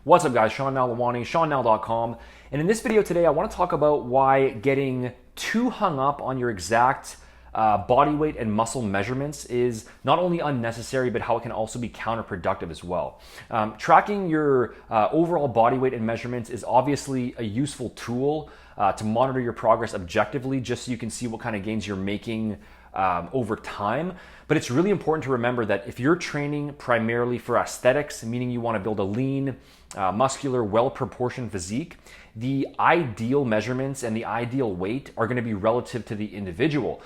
What's up guys, Sean Nalawani, SeanNal.com. And in this video today, I want to talk about why getting too hung up on your exact body weight and muscle measurements is not only unnecessary, but how it can also be counterproductive as well. Tracking your overall body weight and measurements is obviously a useful tool to monitor your progress objectively, just so you can see what kind of gains you're making over time. But it's really important to remember that if you're training primarily for aesthetics, meaning you want to build a lean, muscular, well-proportioned physique, the ideal measurements and the ideal weight are going to be relative to the individual,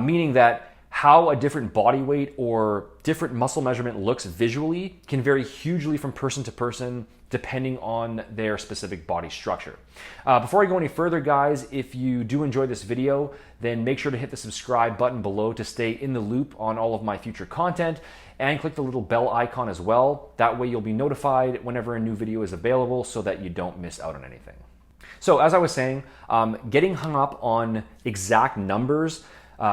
meaning that how a different body weight or different muscle measurement looks visually can vary hugely from person to person depending on their specific body structure. Before I go any further, guys, if you do enjoy this video, then make sure to hit the subscribe button below to stay in the loop on all of my future content, and click the little bell icon as well. That way you'll be notified whenever a new video is available so that you don't miss out on anything. So as I was saying, getting hung up on exact numbers.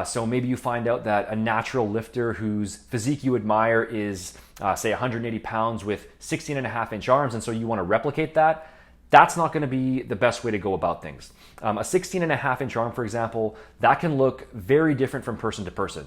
So maybe you find out that a natural lifter whose physique you admire is, say, 180 pounds with 16.5-inch arms, and so you want to replicate that. That's not going to be the best way to go about things. A 16.5-inch arm, for example, that can look very different from person to person.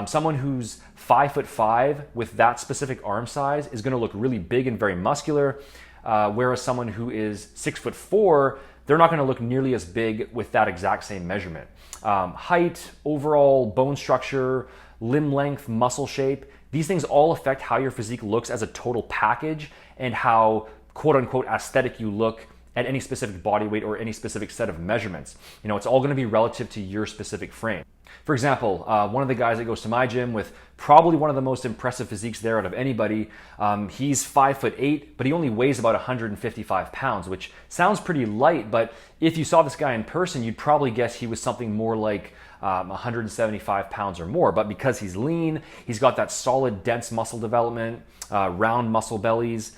Someone who's 5'5" with that specific arm size is going to look really big and very muscular, whereas someone who is 6'4", they're not going to look nearly as big with that exact same measurement. Height, overall bone structure, limb length, muscle shape, these things all affect how your physique looks as a total package and how quote unquote aesthetic you look at any specific body weight or any specific set of measurements. You know, it's all going to be relative to your specific frame. For example, one of the guys that goes to my gym with probably one of the most impressive physiques there out of anybody, he's 5'8", but he only weighs about 155 pounds, which sounds pretty light, but if you saw this guy in person, you'd probably guess he was something more like 175 pounds or more. But because he's lean, he's got that solid, dense muscle development, round muscle bellies,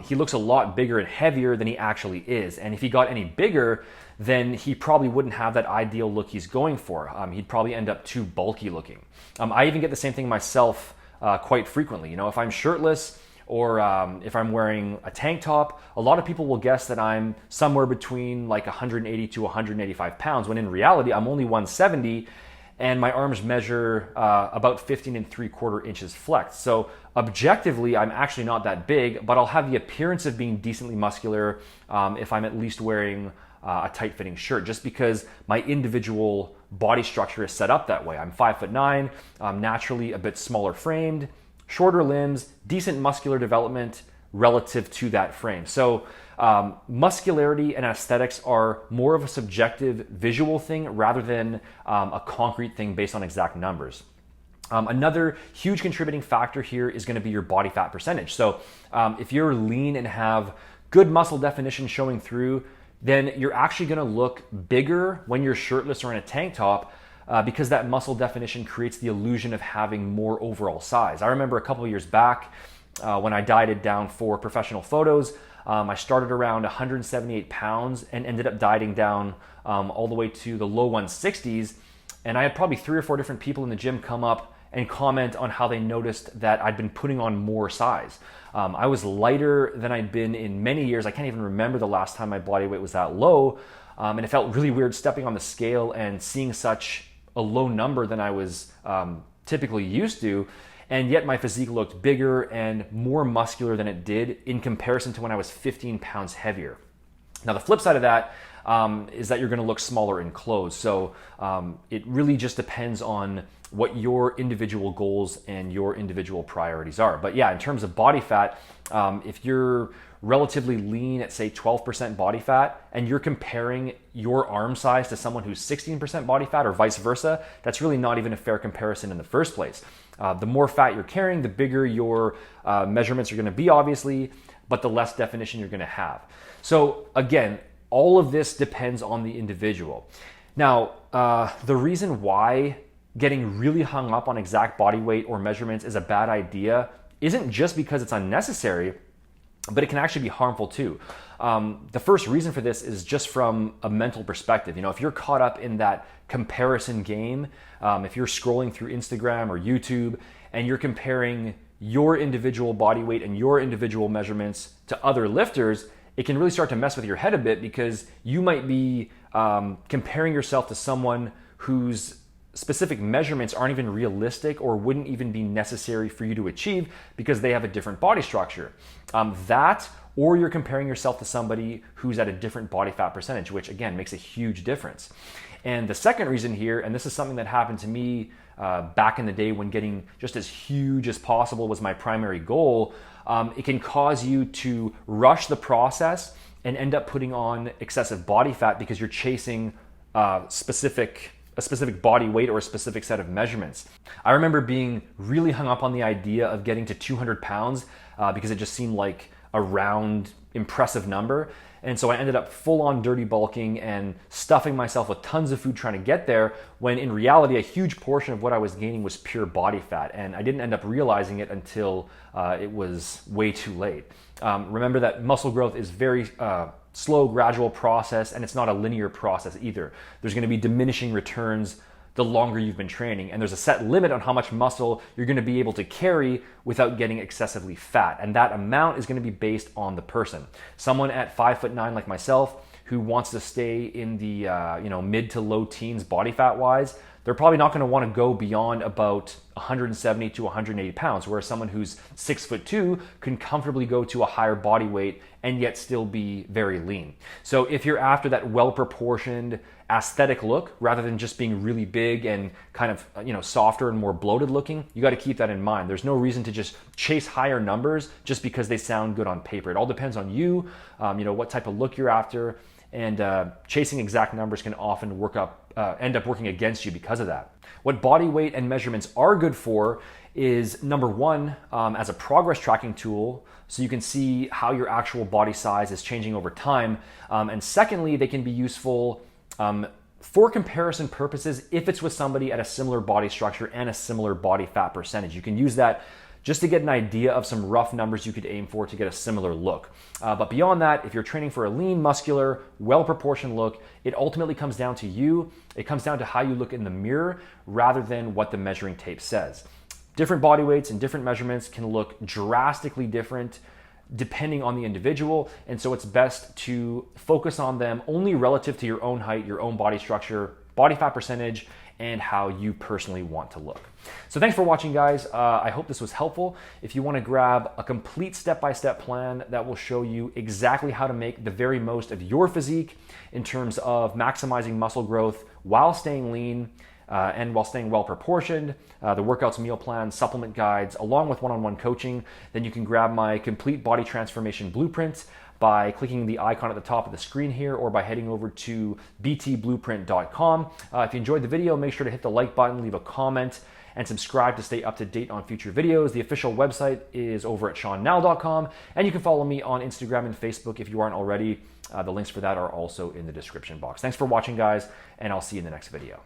he looks a lot bigger and heavier than he actually is. And if he got any bigger, then he probably wouldn't have that ideal look he's going for. He'd probably end up too bulky looking. I even get the same thing myself quite frequently. You know, if I'm shirtless or if I'm wearing a tank top, a lot of people will guess that I'm somewhere between like 180 to 185 pounds, when in reality, I'm only 170 and my arms measure about 15 3/4 inches flexed. So objectively, I'm actually not that big, but I'll have the appearance of being decently muscular if I'm at least wearing a tight-fitting shirt, just because my individual body structure is set up that way. I'm 5'9", naturally a bit smaller framed, shorter limbs, decent muscular development relative to that frame. So muscularity and aesthetics are more of a subjective visual thing rather than a concrete thing based on exact numbers. Another huge contributing factor here is going to be your body fat percentage. So if you're lean and have good muscle definition showing through, then you're actually going to look bigger when you're shirtless or in a tank top because that muscle definition creates the illusion of having more overall size. I remember a couple of years back when I dieted down for professional photos, I started around 178 pounds and ended up dieting down all the way to the low 160s. And I had probably 3 or 4 different people in the gym come up and comment on how they noticed that I'd been putting on more size. I was lighter than I'd been in many years. I can't even remember the last time my body weight was that low. And it felt really weird stepping on the scale and seeing such a low number than I was typically used to. And yet my physique looked bigger and more muscular than it did in comparison to when I was 15 pounds heavier. Now the flip side of that is that you're going to look smaller in clothes. So it really just depends on what your individual goals and your individual priorities are. But yeah, in terms of body fat, if you're relatively lean at say 12% body fat and you're comparing your arm size to someone who's 16% body fat or vice versa, that's really not even a fair comparison in the first place. The more fat you're carrying, the bigger your measurements are going to be, obviously, but the less definition you're going to have. So again, all of this depends on the individual. Now, the reason why getting really hung up on exact body weight or measurements is a bad idea isn't just because it's unnecessary, but it can actually be harmful too. The first reason for this is just from a mental perspective. You know, if you're caught up in that comparison game, if you're scrolling through Instagram or YouTube and you're comparing your individual body weight and your individual measurements to other lifters, it can really start to mess with your head a bit, because you might be comparing yourself to someone whose specific measurements aren't even realistic or wouldn't even be necessary for you to achieve because they have a different body structure. Or you're comparing yourself to somebody who's at a different body fat percentage, which again makes a huge difference. And the second reason here, and this is something that happened to me back in the day when getting just as huge as possible was my primary goal, it can cause you to rush the process and end up putting on excessive body fat because you're chasing a specific body weight or a specific set of measurements. I remember being really hung up on the idea of getting to 200 pounds because it just seemed like a round, impressive number. And so I ended up full on dirty bulking and stuffing myself with tons of food trying to get there, when in reality, a huge portion of what I was gaining was pure body fat. And I didn't end up realizing it until it was way too late. Remember that muscle growth is very slow, gradual process, and it's not a linear process either. There's going to be diminishing returns the longer you've been training, and there's a set limit on how much muscle you're going to be able to carry without getting excessively fat, and that amount is going to be based on the person. Someone at 5'9" like myself who wants to stay in the mid to low teens body fat wise, they're probably not going to want to go beyond about 170 to 180 pounds, whereas someone who's 6'2" can comfortably go to a higher body weight and yet still be very lean. So if you're after that well-proportioned aesthetic look rather than just being really big and kind of softer and more bloated looking, you got to keep that in mind. There's no reason to just chase higher numbers just because they sound good on paper. It all depends on you, what type of look you're after, and chasing exact numbers can often end up working against you because of that. What body weight and measurements are good for is, number one, as a progress tracking tool, so you can see how your actual body size is changing over time. And secondly, they can be useful for comparison purposes if it's with somebody at a similar body structure and a similar body fat percentage. You can use that just to get an idea of some rough numbers you could aim for to get a similar look. But beyond that, if you're training for a lean, muscular, well-proportioned look, it ultimately comes down to you. It comes down to how you look in the mirror rather than what the measuring tape says. Different body weights and different measurements can look drastically different depending on the individual, and so it's best to focus on them only relative to your own height, your own body structure, body fat percentage, and how you personally want to look. So thanks for watching, guys. I hope this was helpful. If you want to grab a complete step-by-step plan that will show you exactly how to make the very most of your physique in terms of maximizing muscle growth while staying lean, and while staying well proportioned, the workouts, meal plans, supplement guides, along with one-on-one coaching, then you can grab my complete body transformation blueprint by clicking the icon at the top of the screen here, or by heading over to btblueprint.com. If you enjoyed the video, make sure to hit the like button, leave a comment, and subscribe to stay up to date on future videos. The official website is over at SeanNall.com, and you can follow me on Instagram and Facebook if you aren't already. The links for that are also in the description box. Thanks for watching, guys, and I'll see you in the next video.